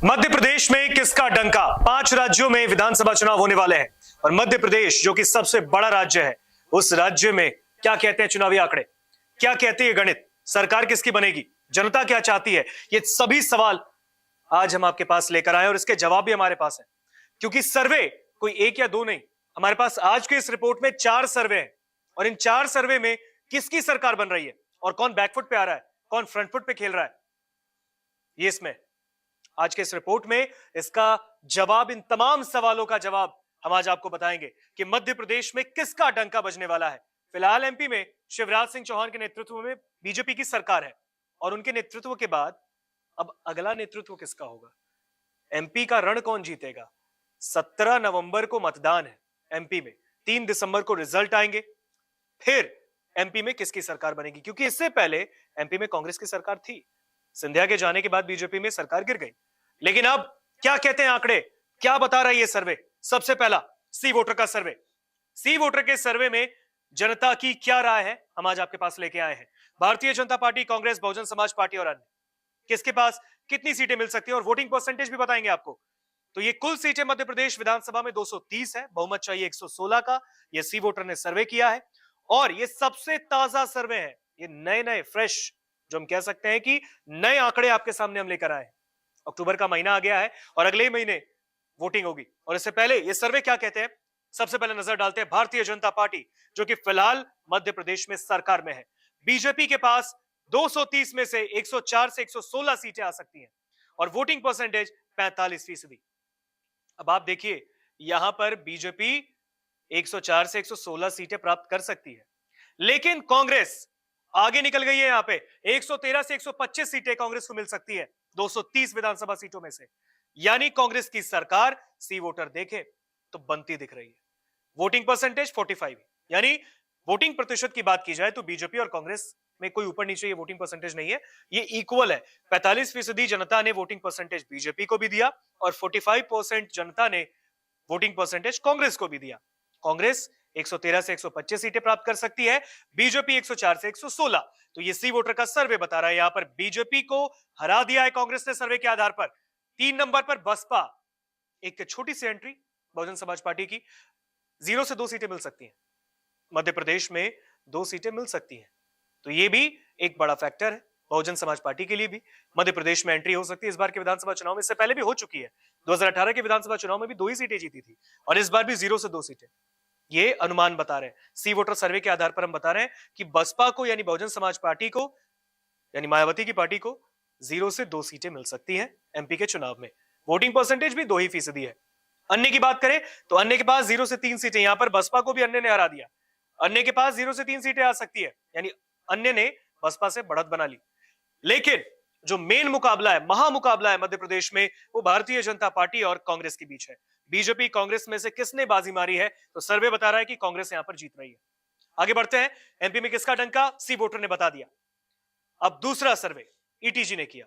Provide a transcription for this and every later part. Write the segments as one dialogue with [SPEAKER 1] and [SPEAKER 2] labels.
[SPEAKER 1] मध्य प्रदेश में किसका डंका? 5 राज्यों में विधानसभा चुनाव होने वाले हैं और मध्य प्रदेश जो कि सबसे बड़ा राज्य है, उस राज्य में क्या कहते हैं चुनावी आंकड़े, क्या कहते हैं गणित, सरकार किसकी बनेगी, जनता क्या चाहती है, ये सभी सवाल आज हम आपके पास लेकर आए और इसके जवाब भी हमारे पास है। क्योंकि सर्वे कोई एक या दो नहीं, हमारे पास आज के इस रिपोर्ट में 4 सर्वे हैं और इन 4 सर्वे में किसकी सरकार बन रही है और कौन बैकफुट पे आ रहा है, कौन फ्रंट फुट पे खेल रहा है, ये इसमें आज के इस रिपोर्ट में इसका जवाब, इन तमाम सवालों का जवाब हम आज आपको बताएंगे कि मध्य प्रदेश में किसका डंका बजने वाला है। फिलहाल एमपी में शिवराज सिंह चौहान के नेतृत्व में बीजेपी की सरकार है और उनके नेतृत्व के बाद अब अगला नेतृत्व किसका होगा, एमपी का रण कौन जीतेगा। 17 नवंबर को मतदान है एमपी में, 3 दिसंबर को रिजल्ट आएंगे, फिर एमपी में किसकी सरकार बनेगी। क्योंकि इससे पहले एमपी में कांग्रेस की सरकार थी, सिंधिया के जाने के बाद बीजेपी में सरकार गिर गई। लेकिन अब क्या कहते हैं आंकड़े, क्या बता रहा है ये सर्वे? सबसे पहला सी वोटर का सर्वे। सी वोटर के सर्वे में जनता की क्या राय है, हम आज आपके पास लेके आए हैं। भारतीय जनता पार्टी, कांग्रेस, बहुजन समाज पार्टी और अन्य किसके पास कितनी सीटें मिल सकती हैं और वोटिंग परसेंटेज भी बताएंगे आपको। तो ये कुल सीटें मध्य प्रदेश विधानसभा में 230 है, बहुमत चाहिए 116 का। ये सी वोटर ने सर्वे किया है और ये सबसे ताजा सर्वे है, ये नए फ्रेश, जो हम कह सकते हैं कि नए आंकड़े आपके सामने हम लेकर आए हैं। अक्टूबर का महीना आ गया है और अगले ही महीने वोटिंग होगी और इससे पहले ये सर्वे क्या कहते हैं, सबसे पहले नजर डालते हैं भारतीय जनता पार्टी जो कि फिलहाल मध्य प्रदेश में सरकार में है। बीजेपी के पास 230 में से 104 से 116 सीटें आ सकती हैं और वोटिंग परसेंटेज 45%। अब आप देखिए यहां पर बीजेपी 104 से 116 सीटें प्राप्त कर सकती है, लेकिन कांग्रेस आगे निकल गई है। यहां पे 113 से 125 सीटें कांग्रेस को मिल सकती है 230 विधानसभा सीटों में से। यानी कांग्रेस की सरकार सी वोटर देखे तो बनती दिख रही है। वोटिंग परसेंटेज 45, यानी वोटिंग प्रतिशत की बात की जाए तो बीजेपी और कांग्रेस में कोई ऊपर नीचे ये वोटिंग परसेंटेज नहीं है, ये इक्वल है। 45% जनता ने वोटिंग परसेंटेज बीजेपी को भी दिया और 45% जनता ने वोटिंग परसेंटेज कांग्रेस को भी दिया। कांग्रेस 113 से 125 सीटें प्राप्त कर सकती है, बीजेपी 104 से 116। तो ये सी वोटर का सर्वे बता रहा है यहां पर बीजेपी को हरा दिया है कांग्रेस ने सर्वे के आधार पर। 3 नंबर पर बसपा, एक छोटी सी एंट्री बहुजन समाज पार्टी की, 0 से 2 सीटें मिल सकती हैं मध्य प्रदेश में, 2 सीटें मिल सकती हैं। तो ये भी एक बड़ा फैक्टर है बहुजन समाज पार्टी के लिए भी। मध्य प्रदेश में एंट्री हो सकती है इस बार के विधानसभा चुनाव में, इससे पहले भी हो चुकी है। 2018 के विधानसभा चुनाव में भी 2 ही सीटें जीती थी और इस बार भी 0 से 2 सीटें। ये अनुमान बता रहे हैं, सी वोटर सर्वे के आधार पर हम बता रहे हैं कि बसपा को यानी बहुजन समाज पार्टी को यानी मायावती की पार्टी को 0 से 2 सीटें मिल सकती हैं एमपी के चुनाव में। वोटिंग परसेंटेज भी 2% है। अन्य की बात करें तो अन्य के पास 0 से 3 सीटें, यहां पर बसपा को भी अन्य ने हरा दिया। अन्य के पास 0 से 3 सीटें आ सकती है, यानी अन्य ने बसपा से बढ़त बना ली। लेकिन जो मेन मुकाबला है, महामुकाबला है मध्य प्रदेश में, वो भारतीय जनता पार्टी और कांग्रेस के बीच है। बीजेपी कांग्रेस में से किसने बाजी मारी है, तो सर्वे बता रहा है कि कांग्रेस यहां पर जीत रही है। आगे बढ़ते हैं, एमपी में किसका डंका, सी वोटर ने बता दिया। अब दूसरा सर्वे ईटीजी ने किया।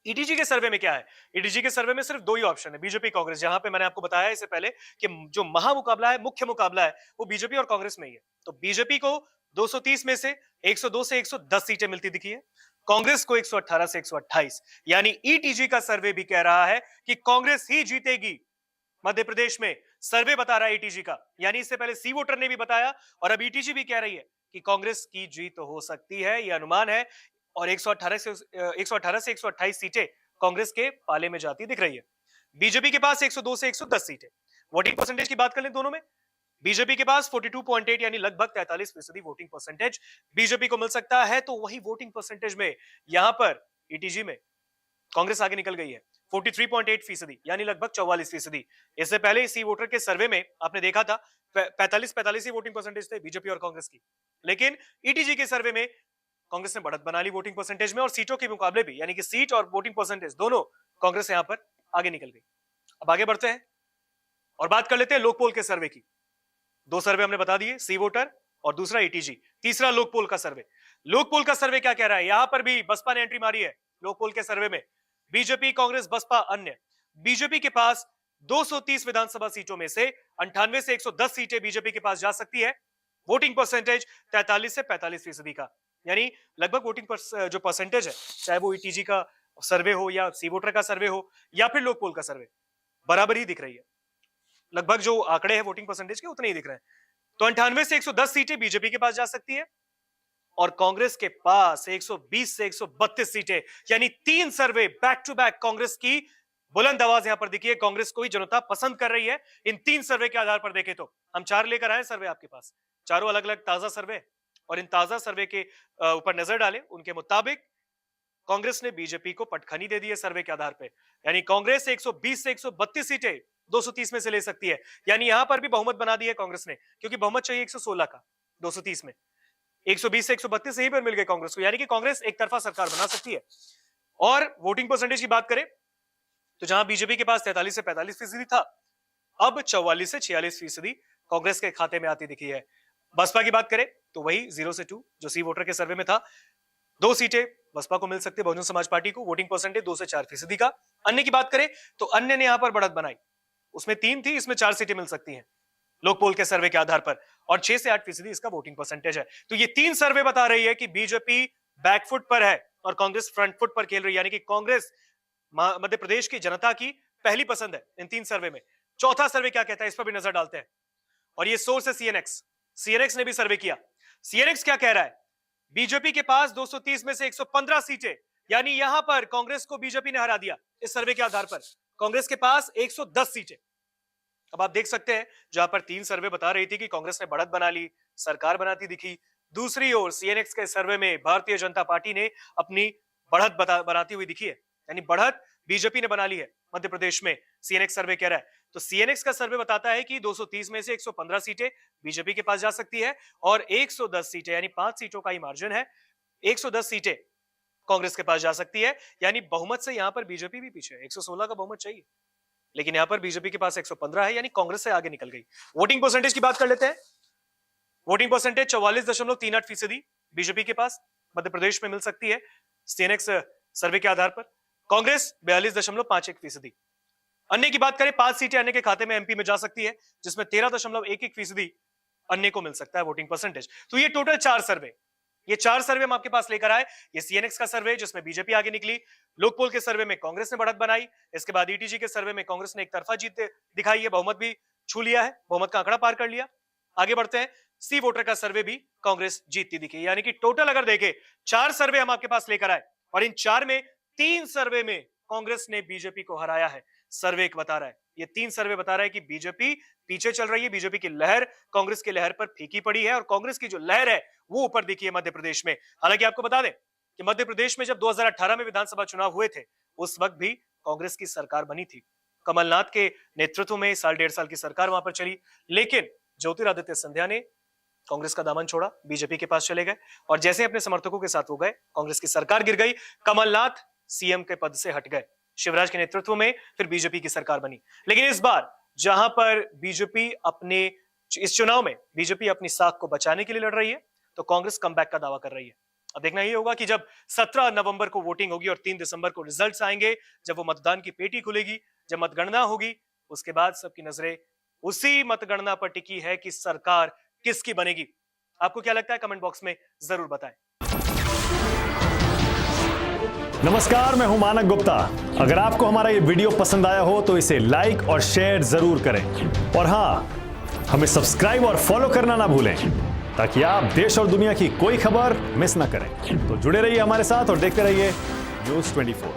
[SPEAKER 1] ईटीजी के सर्वे में क्या है, ईटीजी के सर्वे में सिर्फ 2 ही ऑप्शन है, बीजेपी कांग्रेस। जहां पे मैंने आपको बताया इससे पहले कि जो महामुकाबला है, मुख्य मुकाबला है, वो बीजेपी और कांग्रेस में ही है। तो बीजेपी को 230 में से 102 से 110 सीटें मिलती दिखी है, कांग्रेस को 118 से 128। यानी ईटीजी का सर्वे भी कह रहा है कि कांग्रेस ही जीतेगी मध्य प्रदेश में। सर्वे बता रहा है ईटीजी का, यानी इससे पहले सी वोटर ने भी बताया और अब ईटीजी भी कह रही है कि कांग्रेस की जीत हो सकती है, यह अनुमान है। और 118 से 128 सीटें कांग्रेस के पाले में जाती दिख रही है। बीजेपी के पास 102 से 110 सीटें। वोटिंग परसेंटेज की बात कर लें दोनों में, बीजेपी के पास 42.8 यानी लगभग 43% वोटिंग परसेंटेज बीजेपी को मिल सकता है। तो वही वोटिंग परसेंटेज में यहां पर ईटीजी में कांग्रेस आगे निकल गई है 43.8% यानी लगभग 44%। इससे पहले सी वोटर के सर्वे में आपने देखा था 45 ही वोटिंग परसेंटेज थे बीजेपी और कांग्रेस की, लेकिन ईटीजी के सर्वे में कांग्रेस ने बढ़त बना ली वोटिंग परसेंटेज में और सीटों के मुकाबले भी, यानी कि सीट और वोटिंग परसेंटेज दोनों कांग्रेस यहां पर आगे निकल गई। अब आगे बढ़ते हैं और बात कर लेते हैं लोकपोल के सर्वे की। 2 सर्वे हमने बता दिए, सी वोटर और दूसरा ईटीजी। तीसरा लोकपोल का सर्वे। लोकपोल का सर्वे क्या कह रहा है, यहां पर भी बसपा ने एंट्री मारी है लोकपोल के सर्वे में। बीजेपी, कांग्रेस, बसपा, अन्य। बीजेपी के पास 230 विधानसभा सीटों में से 98 से 110 सीटें बीजेपी के पास जा सकती है। वोटिंग परसेंटेज 43 से 45% का, यानी लगभग वोटिंग जो परसेंटेज है, चाहे वो ईटीजी का सर्वे हो या सी वोटर का सर्वे हो या फिर लोक पोल का सर्वे, बराबर ही दिख रही है। लगभग जो आंकड़े हैं वोटिंग परसेंटेज के उतने ही दिख रहे हैं। तो 98 से 110 सीटें बीजेपी के पास जा सकती है और कांग्रेस के पास 120 से 132 सीटें, यानी 3 सर्वे बैक टू बैक कांग्रेस की बुलंद आवाज यहां पर दिखी है। कांग्रेस को ही जनता पसंद कर रही है। इन 3 सर्वे के आधार पर देखें तो हम 4 लेकर आए सर्वे आपके पास, चारों अलग अलग ताजा सर्वे, और इन ताजा सर्वे के ऊपर नजर डालें। उनके मुताबिक कांग्रेस ने बीजेपी को पटखनी दे दी है सर्वे के आधार पर, यानी कांग्रेस 120 से 132 सीटें 230 में से ले सकती है। यानी यहां पर भी बहुमत बना दी है कांग्रेस ने, क्योंकि बहुमत चाहिए 116 का 230 में, 120 से 132 यहीं पर मिल गए कांग्रेस को, यानी कि कांग्रेस एक तरफा सरकार बना सकती है। और वोटिंग परसेंटेज की बात करें तो जहां बीजेपी के पास 43 से 45% था, अब 44 से 46% कांग्रेस के खाते में आती दिखी है। बसपा की बात करें तो वही 0 से 2 जो सी वोटर के सर्वे में था, 2 सीटें बसपा को मिल सकती है, बहुजन समाज पार्टी को। वोटिंग परसेंटेज 2 से 4% का। अन्य की बात करें तो अन्य ने यहां पर बढ़त बनाई, उसमें 3 थी, इसमें 4 सीटें मिल सकती हैं लोक पोल के सर्वे के आधार पर, और 6 से 8% इसका वोटिंग परसेंटेज है। तो ये 3 सर्वे बता रही है कि बीजेपी बैकफुट पर है और कांग्रेस फ्रंट फुट पर खेल रही है, यानी कि कांग्रेस मध्य प्रदेश की जनता की पहली पसंद है इन 3 सर्वे में। चौथा सर्वे क्या कहता है, इस पर भी नजर डालते हैं, और ये सोर्स है सीएनएक्स ने भी सर्वे किया। सीएनएक्स क्या कह रहा है, बीजेपी के पास 230 में से 115 सीटें, यानी यहां पर कांग्रेस को बीजेपी ने हरा दिया। इस सर्वे के आधार पर कांग्रेस के पास 110 सीटें। अब आप देख सकते हैं जहां पर 3 सर्वे बता रही थी कि कांग्रेस ने बढ़त बना ली, सरकार बनाती दिखी, दूसरी ओर सीएनएक्स के सर्वे में भारतीय जनता पार्टी ने अपनी बढ़त बनाती हुई दिखी है, यानी बढ़त बीजेपी ने बना ली है मध्य प्रदेश में, सीएनएक्स सर्वे कह रहा है। तो सीएनएक्स का सर्वे बताता है कि 230 में से 115 सीटें बीजेपी के पास जा सकती है और 110 सीटें, यानी 5 सीटों का ही मार्जिन है, 110 सीटें कांग्रेस के पास जा सकती है। यानी बहुमत से यहां पर बीजेपी भी पीछे है, 116 का बहुमत चाहिए, लेकिन यहां पर बीजेपी के पास 115 है, यानी कांग्रेस से आगे निकल गई। वोटिंग परसेंटेज की बात कर लेते हैं। वोटिंग परसेंटेज 44.38% बीजेपी के पास मध्य प्रदेश में मिल सकती है सीएनएक्स सर्वे के आधार पर, कांग्रेस 42.51%। अन्य की बात करें, 5 सीटें अन्य के खाते में एमपी में जा सकती है, जिसमें 13.11% अन्य को मिल सकता है वोटिंग परसेंटेज। तो ये टोटल 4 सर्वे, ये 4 सर्वे हम आपके पास लेकर आए। ये सीएनएक्स का सर्वे जिसमें बीजेपी आगे निकली, लोकपोल के सर्वे में कांग्रेस ने बढ़त बनाई, इसके बाद ईटीजी के सर्वे में कांग्रेस ने एक तरफा जीत दिखाई है, बहुमत भी छू लिया है, बहुमत का आंकड़ा पार कर लिया। आगे बढ़ते हैं, सी वोटर का सर्वे भी कांग्रेस जीतती दिखी, यानी कि टोटल अगर देखें 4 सर्वे हम आपके पास लेकर आए और इन 4 में 3 सर्वे में कांग्रेस ने बीजेपी को हराया है। सर्वे एक बता रहा है, ये 3 सर्वे बता रहा है कि बीजेपी पीछे चल रही है, बीजेपी की लहर कांग्रेस की लहर पर फीकी पड़ी है और कांग्रेस की जो लहर है वो ऊपर दिखी है मध्य प्रदेश में। हालांकि आपको बता दें कि मध्य प्रदेश में जब 2018 में विधानसभा चुनाव हुए थे, उस वक्त भी कांग्रेस की सरकार बनी थी, कमलनाथ के नेतृत्व में साल 1.5 साल की सरकार वहां पर चली, लेकिन ज्योतिरादित्य सिंधिया ने कांग्रेस का दामन छोड़ा, बीजेपी के पास चले गए और जैसे अपने समर्थकों के साथ हो गए, कांग्रेस की सरकार गिर गई, कमलनाथ सीएम के पद से हट गए, शिवराज के नेतृत्व में फिर बीजेपी की सरकार बनी। लेकिन इस बार जहां पर बीजेपी अपने इस चुनाव में बीजेपी अपनी साख को बचाने के लिए लड़ रही है, तो कांग्रेस कमबैक का दावा कर रही है। अब देखना यह होगा कि जब 17 नवंबर को वोटिंग होगी और 3 दिसंबर को रिजल्ट्स आएंगे, जब वो मतदान की पेटी खुलेगी, जब मतगणना होगी, उसके बाद सबकी नजरें उसी मतगणना पर टिकी है कि सरकार किसकी बनेगी। आपको क्या लगता है, कमेंट बॉक्स में जरूर बताएं।
[SPEAKER 2] नमस्कार, मैं हूं मानक गुप्ता। अगर आपको हमारा ये वीडियो पसंद आया हो तो इसे लाइक और शेयर जरूर करें, और हां, हमें सब्सक्राइब और फॉलो करना ना भूलें ताकि आप देश और दुनिया की कोई खबर मिस ना करें। तो जुड़े रहिए हमारे साथ और देखते रहिए न्यूज़ 24।